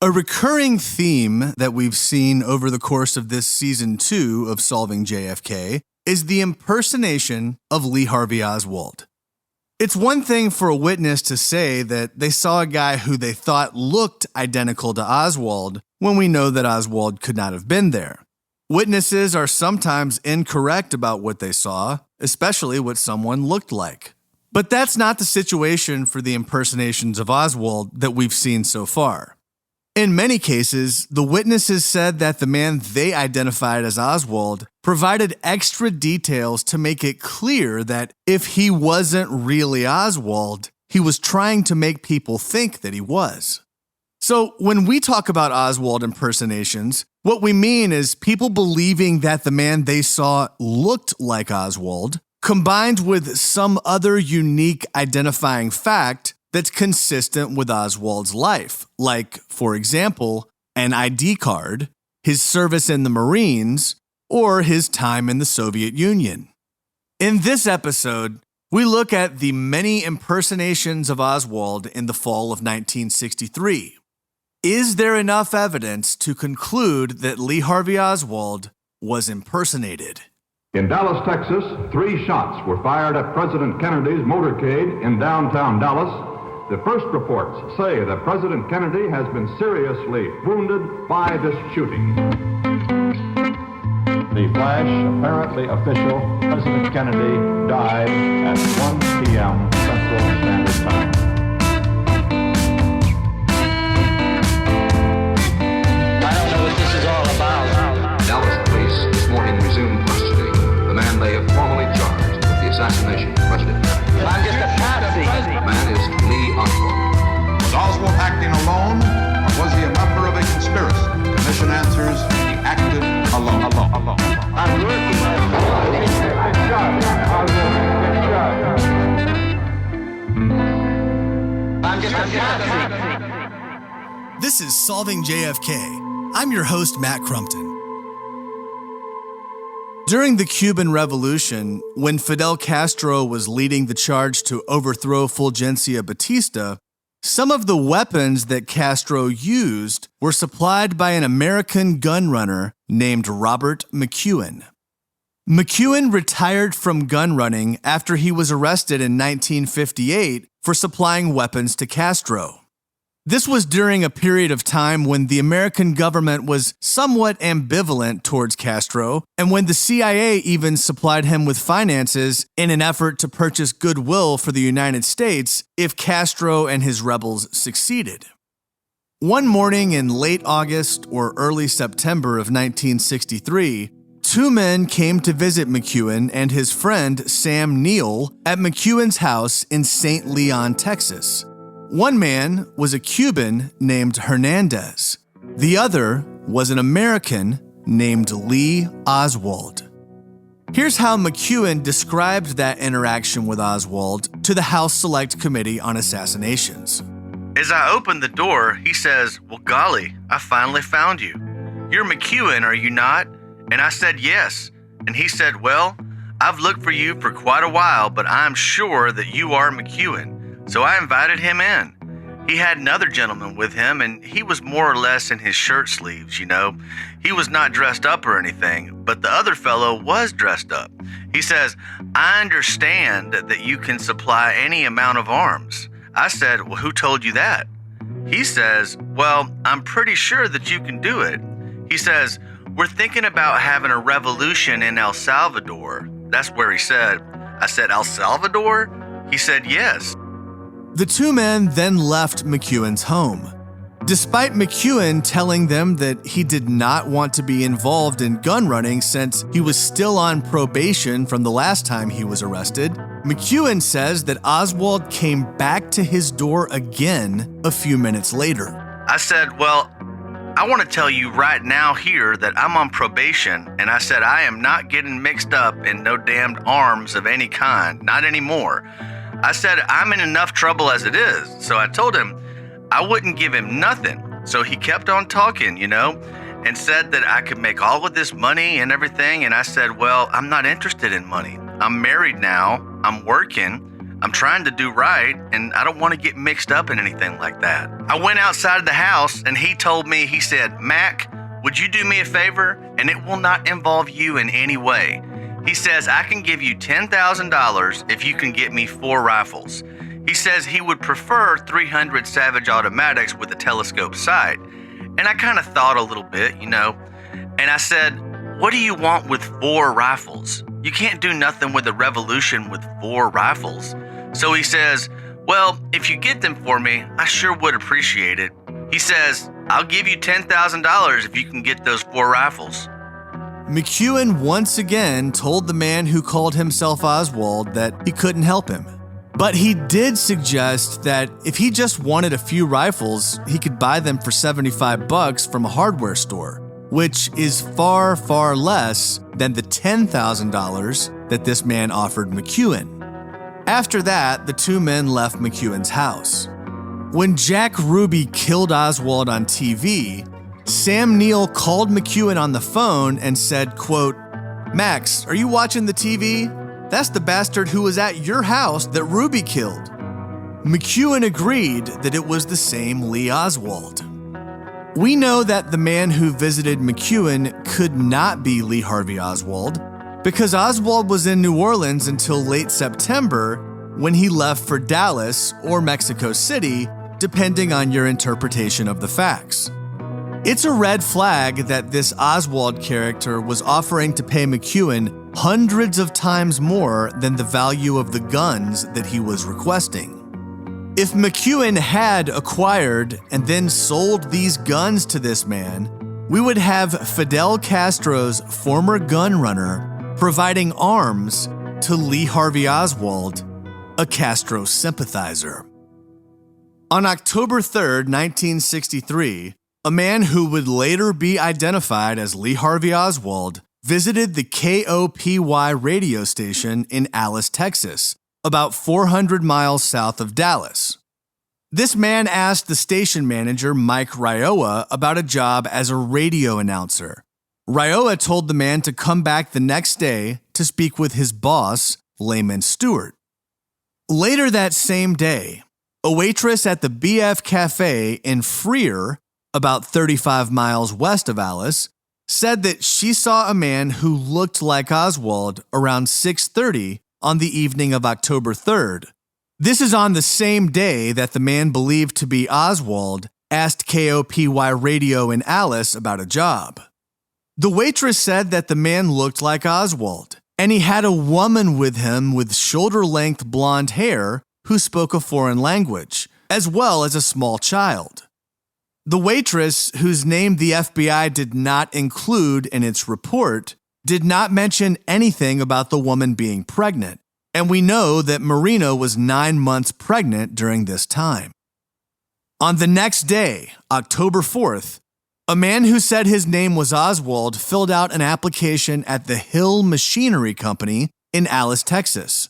A recurring theme that we've seen over the course of this season 2 of Solving JFK is the impersonation of Lee Harvey Oswald. It's one thing for a witness to say that they saw a guy who they thought looked identical to Oswald when we know that Oswald could not have been there. Witnesses are sometimes incorrect about what they saw, especially what someone looked like. But that's not the situation for the impersonations of Oswald that we've seen so far. In many cases, the witnesses said that the man they identified as Oswald provided extra details to make it clear that if he wasn't really Oswald, he was trying to make people think that he was. So when we talk about Oswald impersonations, what we mean is people believing that the man they saw looked like Oswald, combined with some other unique identifying fact that's consistent with Oswald's life, like, for example, an ID card, his service in the Marines, or his time in the Soviet Union. In this episode, we look at the many impersonations of Oswald in the fall of 1963. Is there enough evidence to conclude that Lee Harvey Oswald was impersonated? In Dallas, Texas, 3 shots were fired at President Kennedy's motorcade in downtown Dallas. The first reports say that President Kennedy has been seriously wounded by this shooting. The flash, apparently official, President Kennedy died at 1 p.m. Central Standard Time. I don't know what this is all about. Dallas police this morning resumed questioning the man they have formally charged with the assassination of President Kennedy. I'm just a patsy. The man is Lee Oswald. Was Oswald acting alone, or was he a member of a conspiracy? Commission answers, he acted alone. I'm working I'm just a patsy. This is Solving JFK. I'm your host, Matt Crumpton. During the Cuban Revolution, when Fidel Castro was leading the charge to overthrow Fulgencio Batista, some of the weapons that Castro used were supplied by an American gunrunner named Robert McKeown. McKeown retired from gun running after he was arrested in 1958 for supplying weapons to Castro. This was during a period of time when the American government was somewhat ambivalent towards Castro, and when the CIA even supplied him with finances in an effort to purchase goodwill for the United States if Castro and his rebels succeeded. One morning in late August or early September of 1963, 2 men came to visit McKeown and his friend Sam Neill at McKeown's house in St. Leon, Texas. One man was a Cuban named Hernandez. The other was an American named Lee Oswald. Here's how McKeown described that interaction with Oswald to the House Select Committee on Assassinations. As I opened the door, he says, "Well, golly, I finally found you. You're McKeown, are you not?" And I said, "Yes." And he said, "Well, I've looked for you for quite a while, but I'm sure that you are McKeown." So I invited him in. He had another gentleman with him, and he was more or less in his shirt sleeves, you know. He was not dressed up or anything, but the other fellow was dressed up. He says, "I understand that you can supply any amount of arms." I said, "Well, who told you that?" He says, "Well, I'm pretty sure that you can do it." He says, "We're thinking about having a revolution in El Salvador." That's where he said. I said, "El Salvador?" He said, "Yes." The 2 men then left McKeown's home. Despite McKeown telling them that he did not want to be involved in gun running since he was still on probation from the last time he was arrested, McKeown says that Oswald came back to his door again a few minutes later. I said, "Well, I want to tell you right now here that I'm on probation," and I said, "I am not getting mixed up in no damned arms of any kind, not anymore." I said, "I'm in enough trouble as it is." So I told him I wouldn't give him nothing. So he kept on talking, you know, and said that I could make all of this money and everything. And I said, "Well, I'm not interested in money. I'm married now. I'm working. I'm trying to do right, and I don't want to get mixed up in anything like that. I went outside of the house, and he told me, he said, Mac, would you do me a favor? And it will not involve you in any way. He says, I can give you $10,000 if you can get me 4 rifles. He says he would prefer 300 Savage automatics with a telescope sight. And I kind of thought a little bit, and I said, what do you want with 4 rifles? You can't do nothing with a revolution with 4 rifles. So he says, well, if you get them for me, I sure would appreciate it. He says, I'll give you $10,000 if you can get those 4 rifles. McKeown once again told the man who called himself Oswald that he couldn't help him. But he did suggest that if he just wanted a few rifles, he could buy them for $75 from a hardware store, which is far, far less than the $10,000 that this man offered McKeown. After that, the two men left McKeown's house. When Jack Ruby killed Oswald on TV, Sam Neill called McKeown on the phone and said, quote, Max, are you watching the TV? That's the bastard who was at your house that Ruby killed. McKeown agreed that it was the same Lee Oswald. We know that the man who visited McKeown could not be Lee Harvey Oswald because Oswald was in New Orleans until late September when he left for Dallas or Mexico City, depending on your interpretation of the facts. It's a red flag that this Oswald character was offering to pay McKeown hundreds of times more than the value of the guns that he was requesting. If McKeown had acquired and then sold these guns to this man, we would have Fidel Castro's former gunrunner providing arms to Lee Harvey Oswald, a Castro sympathizer. On October 3rd, 1963, a man who would later be identified as Lee Harvey Oswald visited the KOPY radio station in Alice, Texas, about 400 miles south of Dallas. This man asked the station manager, Mike Rioa, about a job as a radio announcer. Rioa told the man to come back the next day to speak with his boss, Layman Stewart. Later that same day, a waitress at the BF Cafe in Freer, about 35 miles west of Alice, said that she saw a man who looked like Oswald around 6:30 on the evening of October 3rd. This is on the same day that the man believed to be Oswald asked KOPY radio in Alice about a job. The waitress said that the man looked like Oswald, and he had a woman with him with shoulder-length blonde hair who spoke a foreign language, as well as a small child. The waitress, whose name the FBI did not include in its report, did not mention anything about the woman being pregnant, and we know that Marina was 9 months pregnant during this time. On the next day, October 4th, a man who said his name was Oswald filled out an application at the Hill Machinery Company in Alice, Texas.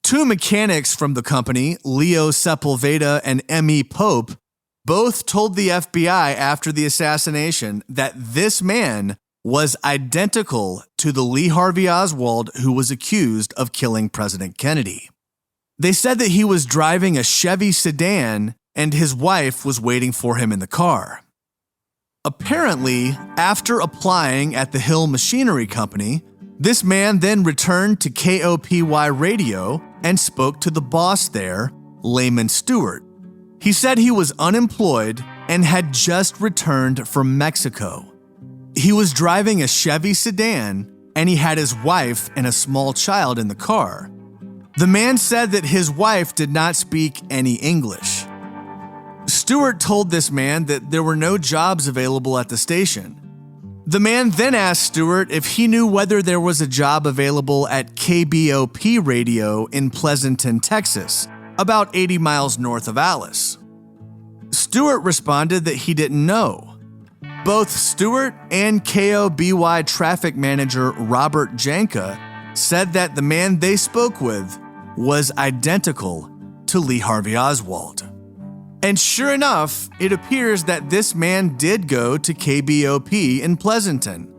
2 mechanics from the company, Leo Sepulveda and M.E. Pope, both told the FBI after the assassination that this man was identical to the Lee Harvey Oswald who was accused of killing President Kennedy. They said that he was driving a Chevy sedan and his wife was waiting for him in the car. Apparently, after applying at the Hill Machinery Company, this man then returned to KOPY radio and spoke to the boss there, Layman Stewart. He said he was unemployed and had just returned from Mexico. He was driving a Chevy sedan and he had his wife and a small child in the car. The man said that his wife did not speak any English. Stewart told this man that there were no jobs available at the station. The man then asked Stewart if he knew whether there was a job available at KBOP radio in Pleasanton, Texas, about 80 miles north of Alice. Stewart responded that he didn't know. Both Stewart and KOBY traffic manager Robert Janka said that the man they spoke with was identical to Lee Harvey Oswald. And sure enough, it appears that this man did go to KBOP in Pleasanton.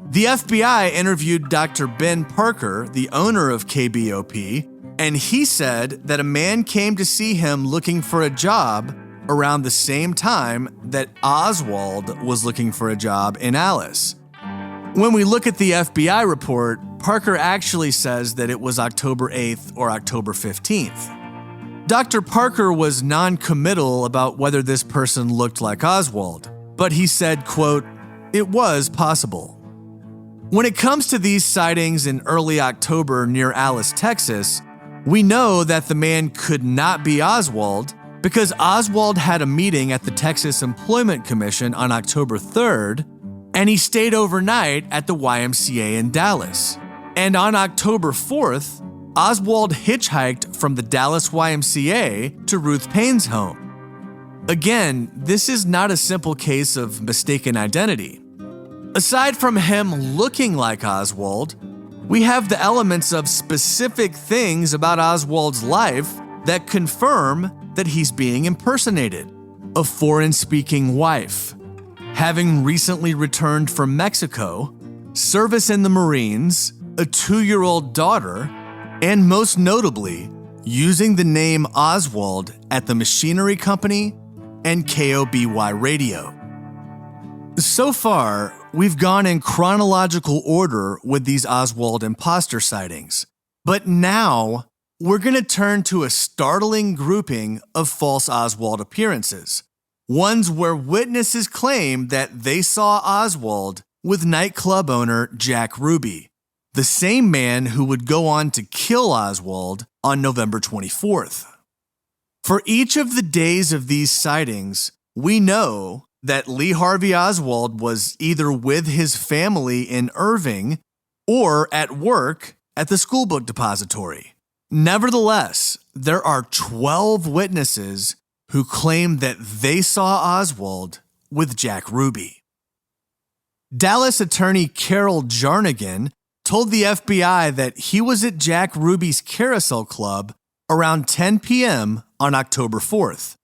The FBI interviewed Dr. Ben Parker, the owner of KBOP, and he said that a man came to see him looking for a job around the same time that Oswald was looking for a job in Alice. When we look at the FBI report, Parker actually says that it was October 8th or October 15th. Dr. Parker was non-committal about whether this person looked like Oswald, but he said, quote, "It was possible." When it comes to these sightings in early October near Alice, Texas, we know that the man could not be Oswald because Oswald had a meeting at the Texas Employment Commission on October 3rd, and he stayed overnight at the YMCA in Dallas. And on October 4th, Oswald hitchhiked from the Dallas YMCA to Ruth Payne's home. Again, this is not a simple case of mistaken identity. Aside from him looking like Oswald, we have the elements of specific things about Oswald's life that confirm that he's being impersonated. A foreign-speaking wife, having recently returned from Mexico, service in the Marines, a 2-year-old daughter, and most notably, using the name Oswald at the Machinery Company and KOPY radio. So far, we've gone in chronological order with these Oswald imposter sightings, but now we're going to turn to a startling grouping of false Oswald appearances, ones where witnesses claim that they saw Oswald with nightclub owner Jack Ruby, the same man who would go on to kill Oswald on November 24th. For each of the days of these sightings, we know that Lee Harvey Oswald was either with his family in Irving or at work at the school book depository. Nevertheless, there are 12 witnesses who claim that they saw Oswald with Jack Ruby. Dallas attorney Carol Jarnigan told the FBI that he was at Jack Ruby's Carousel Club around 10 p.m. on October 4th.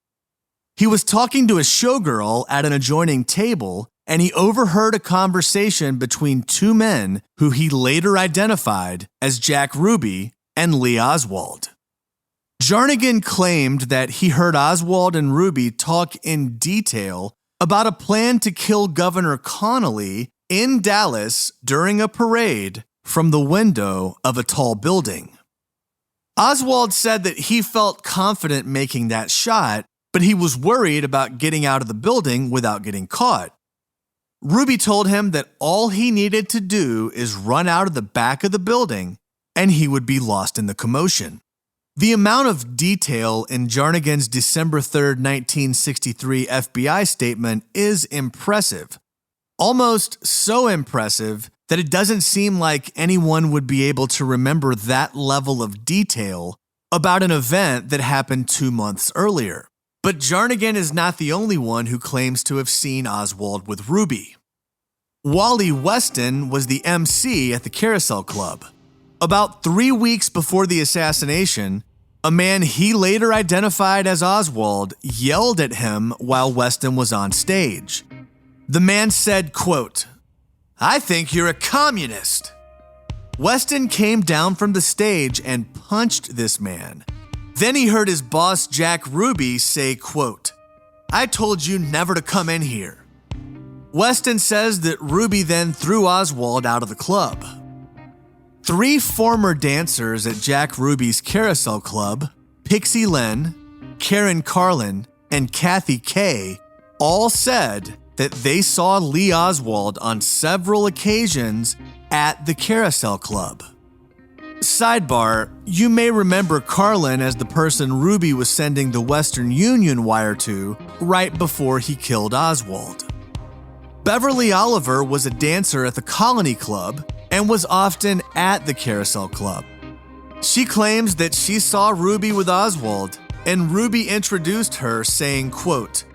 He was talking to a showgirl at an adjoining table, and he overheard a conversation between two men who he later identified as Jack Ruby and Lee Oswald. Jarnigan claimed that he heard Oswald and Ruby talk in detail about a plan to kill Governor Connolly in Dallas during a parade from the window of a tall building. Oswald said that he felt confident making that shot, but he was worried about getting out of the building without getting caught. Ruby told him that all he needed to do is run out of the back of the building and he would be lost in the commotion. The amount of detail in Jarnigan's December 3rd, 1963 FBI statement is impressive. Almost so impressive that it doesn't seem like anyone would be able to remember that level of detail about an event that happened 2 months earlier. But Jarnigan is not the only one who claims to have seen Oswald with Ruby. Wally Weston was the MC at the Carousel Club. About 3 weeks before the assassination, a man he later identified as Oswald yelled at him while Weston was on stage. The man said, quote, "I think you're a communist." Weston came down from the stage and punched this man. Then he heard his boss, Jack Ruby, say, quote, "I told you never to come in here." Weston says that Ruby then threw Oswald out of the club. 3 former dancers at Jack Ruby's Carousel Club, Pixie Lynn, Karen Carlin, and Kathy Kay, all said that they saw Lee Oswald on several occasions at the Carousel Club. Sidebar, you may remember Carlin as the person Ruby was sending the Western Union wire to right before he killed Oswald. Beverly Oliver was a dancer at the Colony Club and was often at the Carousel Club. She claims that she saw Ruby with Oswald, and Ruby introduced her saying, quote,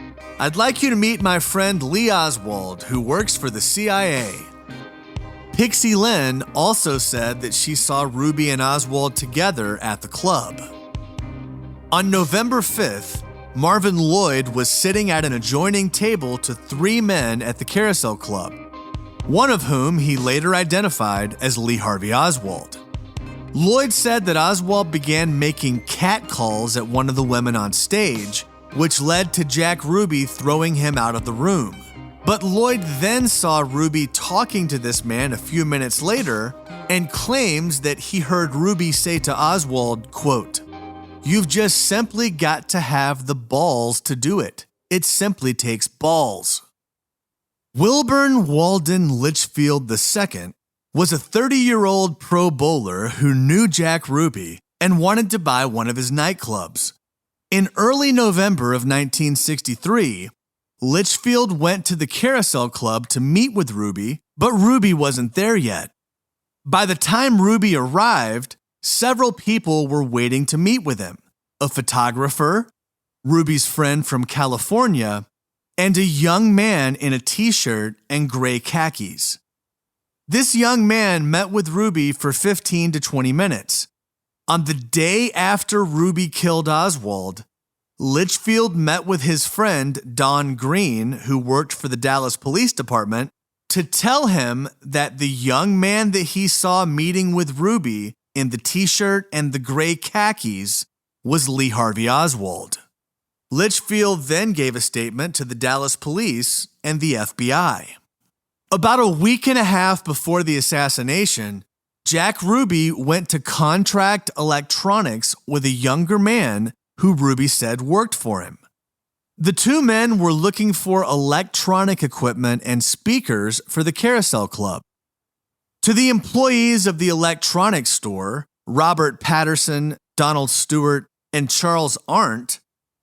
"I'd like you to meet my friend Lee Oswald, who works for the CIA." Pixie Lynn also said that she saw Ruby and Oswald together at the club. On November 5th, Marvin Lloyd was sitting at an adjoining table to 3 men at the Carousel Club, one of whom he later identified as Lee Harvey Oswald. Lloyd said that Oswald began making cat calls at one of the women on stage, which led to Jack Ruby throwing him out of the room. But Lloyd then saw Ruby talking to this man a few minutes later and claims that he heard Ruby say to Oswald, quote, "You've just simply got to have the balls to do it. It simply takes balls." Wilburn Walden Litchfield II was a 30-year-old pro bowler who knew Jack Ruby and wanted to buy one of his nightclubs. In early November of 1963, Litchfield went to the Carousel Club to meet with Ruby, but Ruby wasn't there yet. By the time Ruby arrived, several people were waiting to meet with him: a photographer, Ruby's friend from California, and a young man in a t-shirt and gray khakis. This young man met with Ruby for 15 to 20 minutes. On the day after Ruby killed Oswald, Litchfield met with his friend Don Green, who worked for the Dallas Police Department, to tell him that the young man that he saw meeting with Ruby in the t-shirt and the gray khakis was Lee Harvey Oswald. Litchfield then gave a statement to the Dallas police and the FBI. About a week and a half before the assassination, Jack Ruby went to Contract Electronics with a younger man who Ruby said worked for him. The two men were looking for electronic equipment and speakers for the Carousel Club. To the employees of the electronics store, Robert Patterson, Donald Stewart, and Charles Arndt,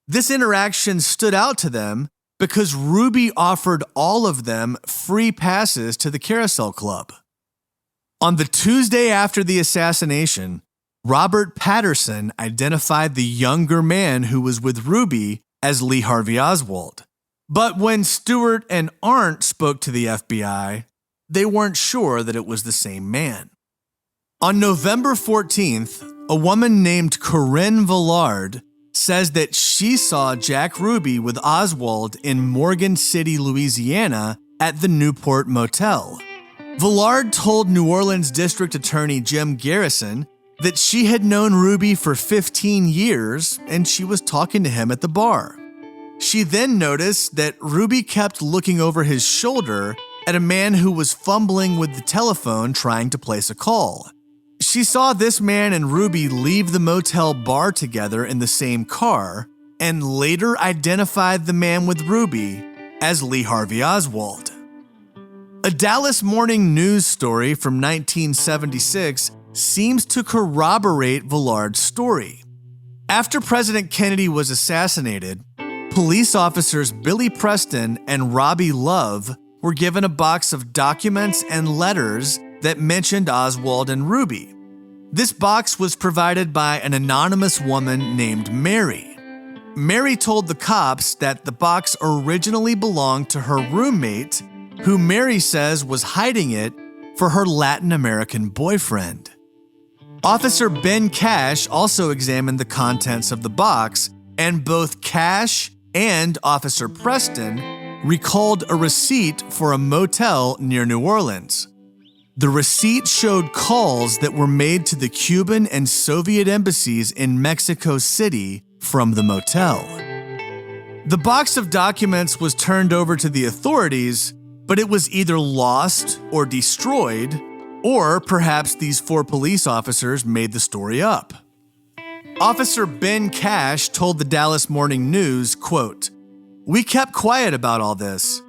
this interaction stood out to them because Ruby offered all of them free passes to the Carousel Club. On the Tuesday after the assassination, Robert Patterson identified the younger man who was with Ruby as Lee Harvey Oswald. But when Stewart and Arndt spoke to the FBI, they weren't sure that it was the same man. On November 14th, a woman named Corinne Villard says that she saw Jack Ruby with Oswald in Morgan City, Louisiana at the Newport Motel. Villard told New Orleans District Attorney Jim Garrison that she had known Ruby for 15 years and she was talking to him at the bar. She then noticed that Ruby kept looking over his shoulder at a man who was fumbling with the telephone trying to place a call. She saw this man and Ruby leave the motel bar together in the same car and later identified the man with Ruby as Lee Harvey Oswald. A Dallas Morning News story from 1976 seems to corroborate Villard's story. After President Kennedy was assassinated, police officers Billy Preston and Robbie Love were given a box of documents and letters that mentioned Oswald and Ruby. This box was provided by an anonymous woman named Mary. Mary told the cops that the box originally belonged to her roommate, who Mary says was hiding it for her Latin American boyfriend. Officer Ben Cash also examined the contents of the box, and both Cash and Officer Preston recalled a receipt for a motel near New Orleans. The receipt showed calls that were made to the Cuban and Soviet embassies in Mexico City from the motel. The box of documents was turned over to the authorities, but it was either lost or destroyed, or perhaps these four police officers made the story up. Officer Ben Cash told the Dallas Morning News, quote, "We kept quiet about all this.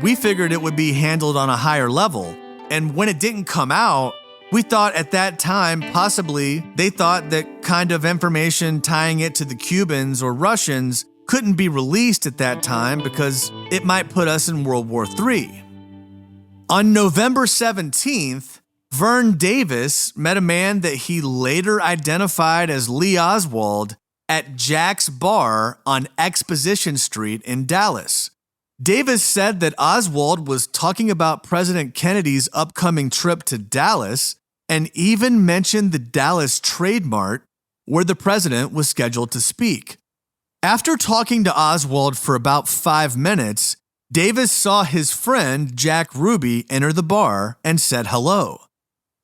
We figured it would be handled on a higher level. And when it didn't come out, we thought at that time possibly they thought that kind of information tying it to the Cubans or Russians couldn't be released at that time because it might put us in World War III. On November 17th, Vern Davis met a man that he later identified as Lee Oswald at Jack's Bar on Exposition Street in Dallas. Davis said that Oswald was talking about President Kennedy's upcoming trip to Dallas and even mentioned the Dallas Trade Mart where the president was scheduled to speak. After talking to Oswald for about 5 minutes, Davis saw his friend Jack Ruby enter the bar and said hello.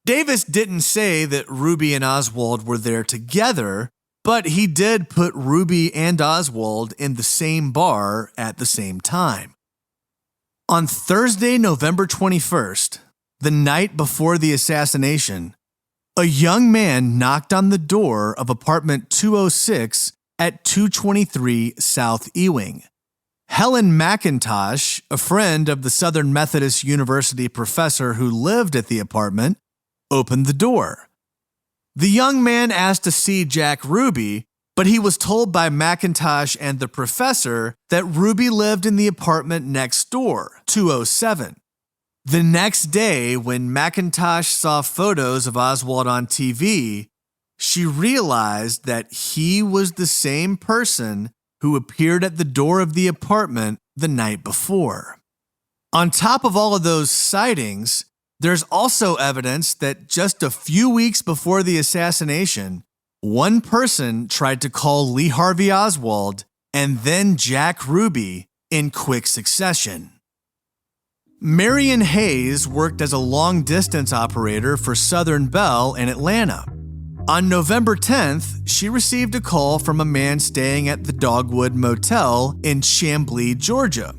Davis didn't say that Ruby and Oswald were there together, but he did put Ruby and Oswald in the same bar at the same time. On Thursday, November 21st, the night before the assassination, a young man knocked on the door of apartment 206 at 223 South Ewing. Helen McIntosh, a friend of the Southern Methodist University professor who lived at the apartment, opened the door. The young man asked to see Jack Ruby, but he was told by McIntosh and the professor that Ruby lived in the apartment next door, 207. The next day, when McIntosh saw photos of Oswald on TV, she realized that he was the same person who appeared at the door of the apartment the night before. On top of all of those sightings, there's also evidence that just a few weeks before the assassination, one person tried to call Lee Harvey Oswald and then Jack Ruby in quick succession. Marian Hayes worked as a long-distance operator for Southern Bell in Atlanta. On November 10th, she received a call from a man staying at the Dogwood Motel in Chamblee, Georgia.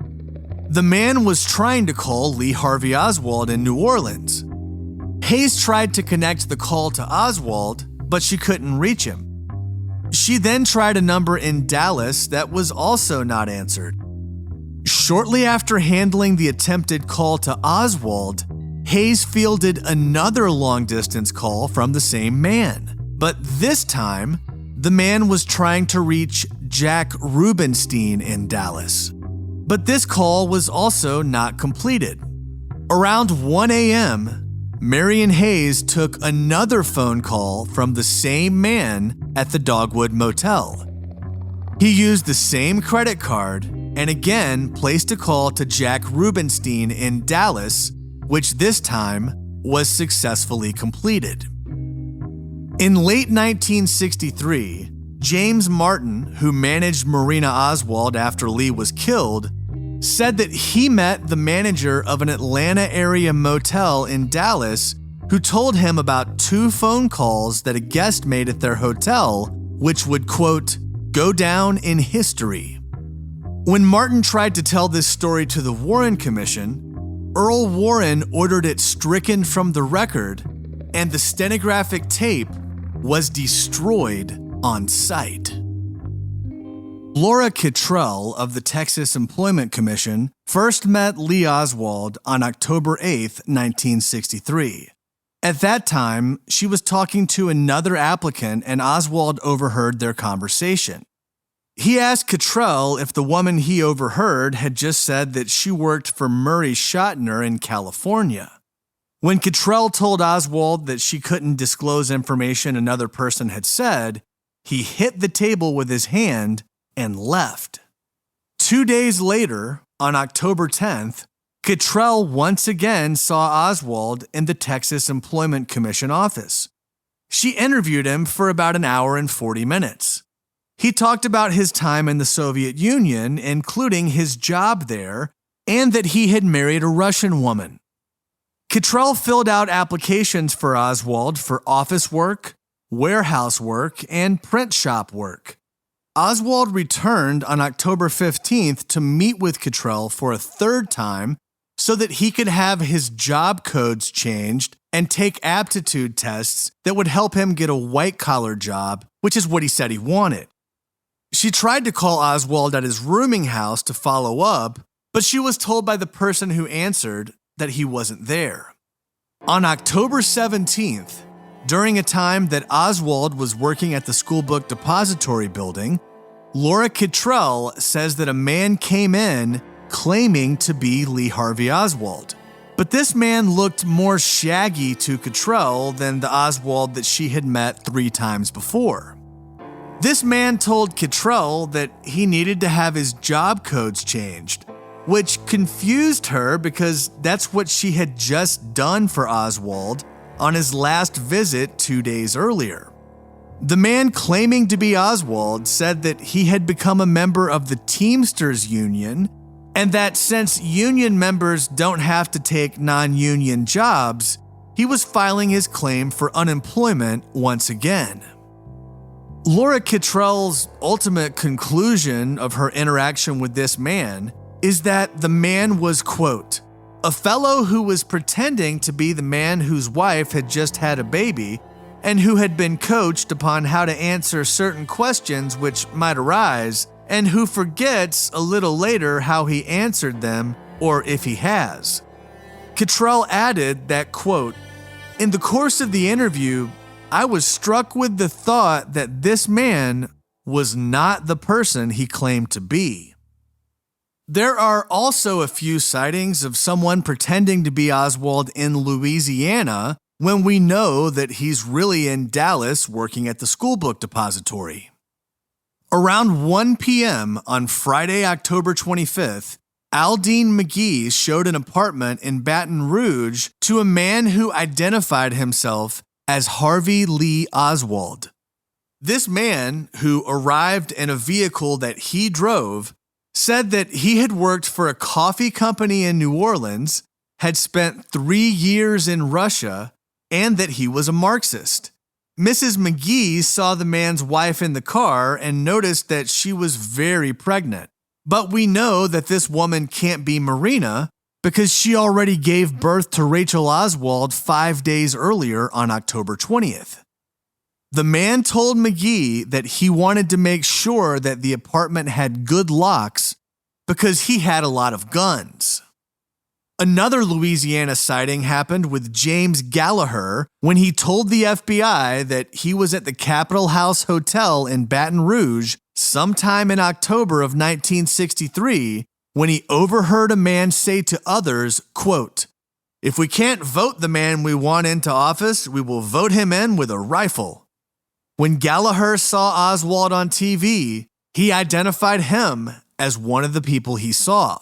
The man was trying to call Lee Harvey Oswald in New Orleans. Hayes tried to connect the call to Oswald, but she couldn't reach him. She then tried a number in Dallas that was also not answered. Shortly after handling the attempted call to Oswald, Hayes fielded another long-distance call from the same man. But this time, the man was trying to reach Jack Rubenstein in Dallas. But this call was also not completed. Around 1 a.m., Marian Hayes took another phone call from the same man at the Dogwood Motel. He used the same credit card and again placed a call to Jack Rubenstein in Dallas, which this time was successfully completed. In late 1963, James Martin, who managed Marina Oswald after Lee was killed, said that he met the manager of an Atlanta area motel in Dallas who told him about 2 phone calls that a guest made at their hotel, which would, quote, go down in history. When Martin tried to tell this story to the Warren Commission, Earl Warren ordered it stricken from the record, and the stenographic tape was destroyed on site. Laura Kittrell of the Texas Employment Commission first met Lee Oswald on October 8, 1963. At that time, she was talking to another applicant and Oswald overheard their conversation. He asked Kittrell if the woman he overheard had just said that she worked for Murray Schottner in California. When Kittrell told Oswald that she couldn't disclose information another person had said, he hit the table with his hand and left. 2 days later, on October 10th, Kittrell once again saw Oswald in the Texas Employment Commission office. She interviewed him for about an hour and 40 minutes. He talked about his time in the Soviet Union, including his job there, and that he had married a Russian woman. Kittrell filled out applications for Oswald for office work, warehouse work, and print shop work. Oswald returned on October 15th to meet with Kittrell for a third time so that he could have his job codes changed and take aptitude tests that would help him get a white-collar job, which is what he said he wanted. She tried to call Oswald at his rooming house to follow up, but she was told by the person who answered that he wasn't there. On October 17th, during a time that Oswald was working at the schoolbook depository building, Laura Kittrell says that a man came in claiming to be Lee Harvey Oswald. But this man looked more shaggy to Kittrell than the Oswald that she had met 3 times before. This man told Kittrell that he needed to have his job codes changed, which confused her because that's what she had just done for Oswald on his last visit 2 days earlier. The man claiming to be Oswald said that he had become a member of the Teamsters Union and that since union members don't have to take non-union jobs, he was filing his claim for unemployment once again. Laura Kittrell's ultimate conclusion of her interaction with this man is that the man was, quote, a fellow who was pretending to be the man whose wife had just had a baby and who had been coached upon how to answer certain questions which might arise, and who forgets a little later how he answered them or if he has. Kittrell added that, quote, in the course of the interview, I was struck with the thought that this man was not the person he claimed to be. There are also a few sightings of someone pretending to be Oswald in Louisiana when we know that he's really in Dallas working at the school book depository. Around 1 p.m. on Friday, October 25th, Aldine McGee showed an apartment in Baton Rouge to a man who identified himself as Harvey Lee Oswald. This man, who arrived in a vehicle that he drove, said that he had worked for a coffee company in New Orleans, had spent 3 years in Russia, and that he was a Marxist. Mrs. McGee saw the man's wife in the car and noticed that she was very pregnant. But we know that this woman can't be Marina because she already gave birth to Rachel Oswald 5 days earlier on October 20th. The man told McGee that he wanted to make sure that the apartment had good locks because he had a lot of guns. Another Louisiana sighting happened with James Gallagher when he told the FBI that he was at the Capitol House Hotel in Baton Rouge sometime in October of 1963 when he overheard a man say to others, quote, if we can't vote the man we want into office, we will vote him in with a rifle. When Gallagher saw Oswald on TV, he identified him as one of the people he saw.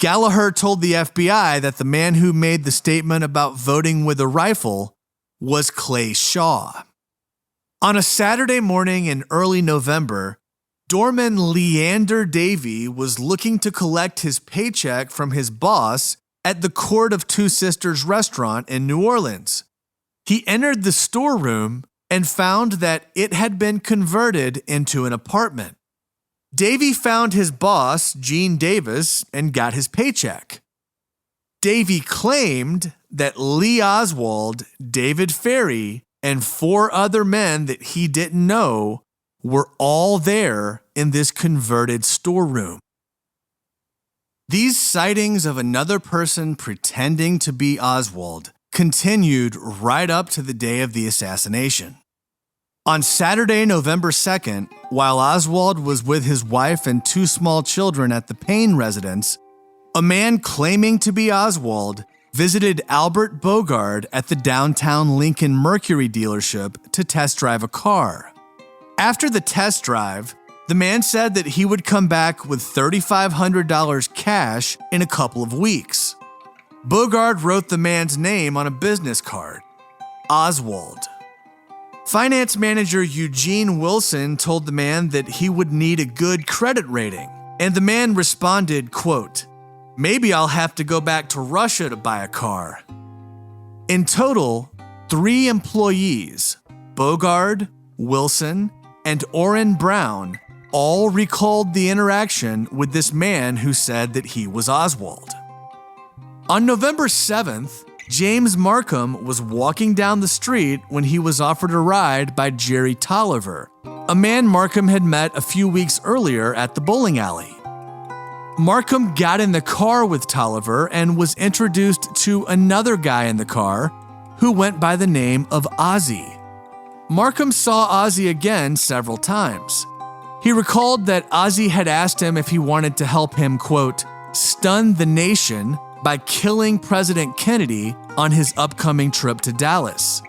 Gallagher told the FBI that the man who made the statement about voting with a rifle was Clay Shaw. On a Saturday morning in early November, doorman Leander Davey was looking to collect his paycheck from his boss at the Court of Two Sisters restaurant in New Orleans. He entered the storeroom and found that it had been converted into an apartment. Davey found his boss, Gene Davis, and got his paycheck. Davey claimed that Lee Oswald, David Ferry, and 4 other men that he didn't know were all there in this converted storeroom. These sightings of another person pretending to be Oswald continued right up to the day of the assassination. On Saturday, November 2nd, while Oswald was with his wife and 2 small children at the Payne residence, a man claiming to be Oswald visited Albert Bogard at the downtown Lincoln Mercury dealership to test drive a car. After the test drive, the man said that he would come back with $3,500 cash in a couple of weeks. Bogard wrote the man's name on a business card, Oswald. Finance manager Eugene Wilson told the man that he would need a good credit rating, and the man responded, quote, maybe I'll have to go back to Russia to buy a car. In total, 3 employees, Bogard, Wilson, and Orrin Brown, all recalled the interaction with this man who said that he was Oswald. On November 7th, James Markham was walking down the street when he was offered a ride by Jerry Tolliver, a man Markham had met a few weeks earlier at the bowling alley. Markham got in the car with Tolliver and was introduced to another guy in the car who went by the name of Ozzie. Markham saw Ozzie again several times. He recalled that Ozzie had asked him if he wanted to help him, quote, stun the nation by killing President Kennedy on his upcoming trip to Dallas.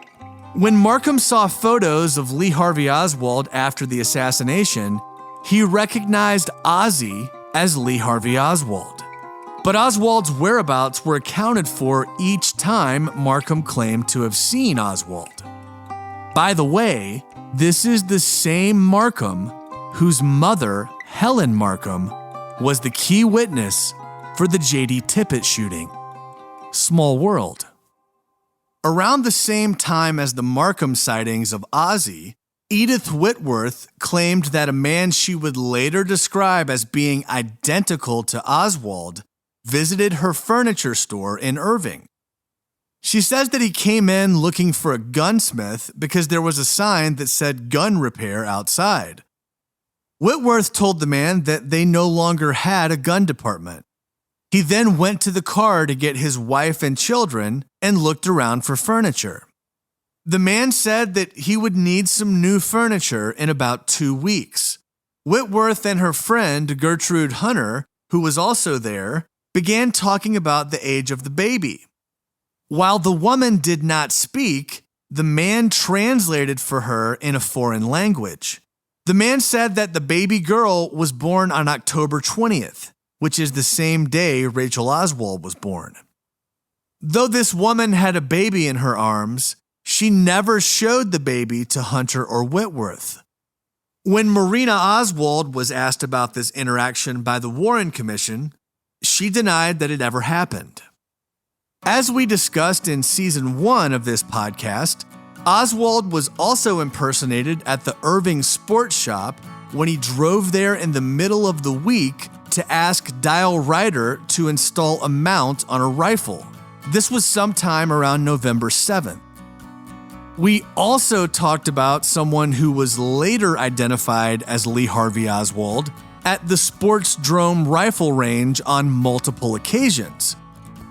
When Markham saw photos of Lee Harvey Oswald after the assassination, he recognized Ozzie as Lee Harvey Oswald. But Oswald's whereabouts were accounted for each time Markham claimed to have seen Oswald. By the way, this is the same Markham whose mother, Helen Markham, was the key witness for the J.D. Tippit shooting. Small world. Around the same time as the Markham sightings of Ozzie, Edith Whitworth claimed that a man she would later describe as being identical to Oswald visited her furniture store in Irving. She says that he came in looking for a gunsmith because there was a sign that said gun repair outside. Whitworth told the man that they no longer had a gun department. He then went to the car to get his wife and children and looked around for furniture. The man said that he would need some new furniture in about 2 weeks. Whitworth and her friend Gertrude Hunter, who was also there, began talking about the age of the baby. While the woman did not speak, the man translated for her in a foreign language. The man said that the baby girl was born on October 20th, which is the same day Rachel Oswald was born. Though this woman had a baby in her arms, she never showed the baby to Hunter or Whitworth. When Marina Oswald was asked about this interaction by the Warren Commission, she denied that it ever happened. As we discussed in Season 1 of this podcast, Oswald was also impersonated at the Irving Sports Shop when he drove there in the middle of the week to ask Dial Ryder to install a mount on a rifle. This was sometime around November 7th. We also talked about someone who was later identified as Lee Harvey Oswald at the Sportsdrome rifle range on multiple occasions.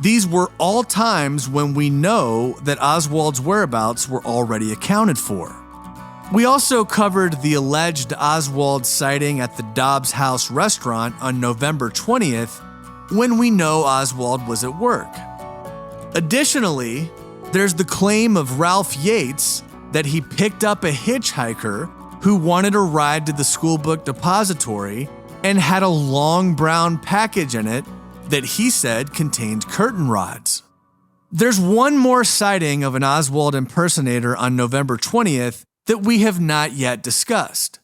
These were all times when we know that Oswald's whereabouts were already accounted for. We also covered the alleged Oswald sighting at the Dobbs House restaurant on November 20th when we know Oswald was at work. Additionally, there's the claim of Ralph Yates that he picked up a hitchhiker who wanted a ride to the school book depository and had a long brown package in it that he said contained curtain rods. There's one more sighting of an Oswald impersonator on November 20th that we have not yet discussed.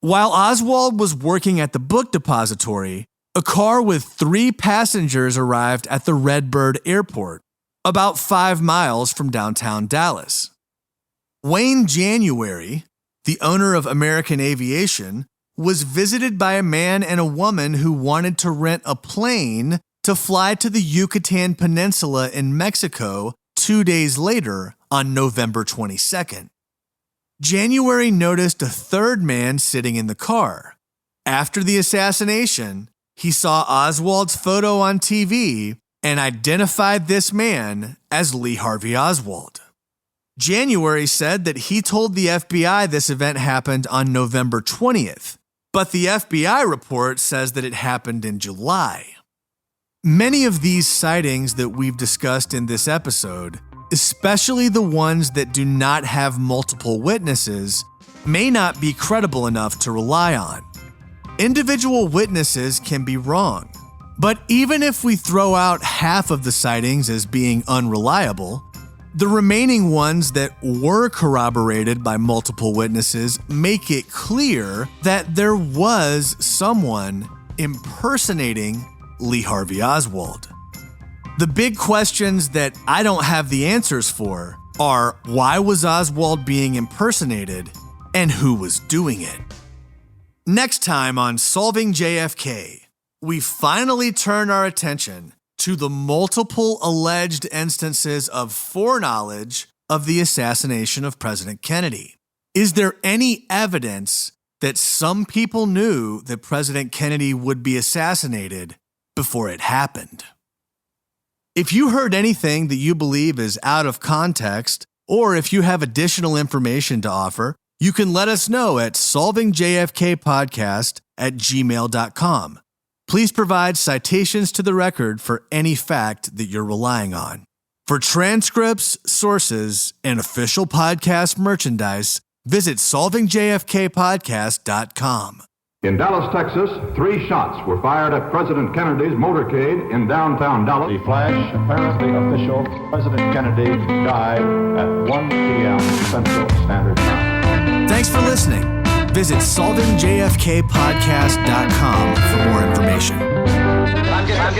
While Oswald was working at the book depository, a car with 3 passengers arrived at the Redbird Airport, about 5 miles from downtown Dallas. Wayne January, the owner of American Aviation, was visited by a man and a woman who wanted to rent a plane to fly to the Yucatan Peninsula in Mexico 2 days later on November 22nd. January noticed a third man sitting in the car. After the assassination, he saw Oswald's photo on TV and identified this man as Lee Harvey Oswald. January said that he told the FBI this event happened on November 20th, but the FBI report says that it happened in July. Many of these sightings that we've discussed in this episode, especially the ones that do not have multiple witnesses, may not be credible enough to rely on. Individual witnesses can be wrong, but even if we throw out half of the sightings as being unreliable, the remaining ones that were corroborated by multiple witnesses make it clear that there was someone impersonating Lee Harvey Oswald. The big questions that I don't have the answers for are, why was Oswald being impersonated and who was doing it? Next time on Solving JFK, we finally turn our attention to the multiple alleged instances of foreknowledge of the assassination of President Kennedy. Is there any evidence that some people knew that President Kennedy would be assassinated before it happened? If you heard anything that you believe is out of context, or if you have additional information to offer, you can let us know at solvingjfkpodcast@gmail.com. Please provide citations to the record for any fact that you're relying on. For transcripts, sources, and official podcast merchandise, visit solvingjfkpodcast.com. In Dallas, Texas, 3 shots were fired at President Kennedy's motorcade in downtown Dallas. The flash, apparently official, President Kennedy died at 1 p.m. Central Standard Time. Thanks for listening. Visit solvingjfkpodcast.com for more information. I'm just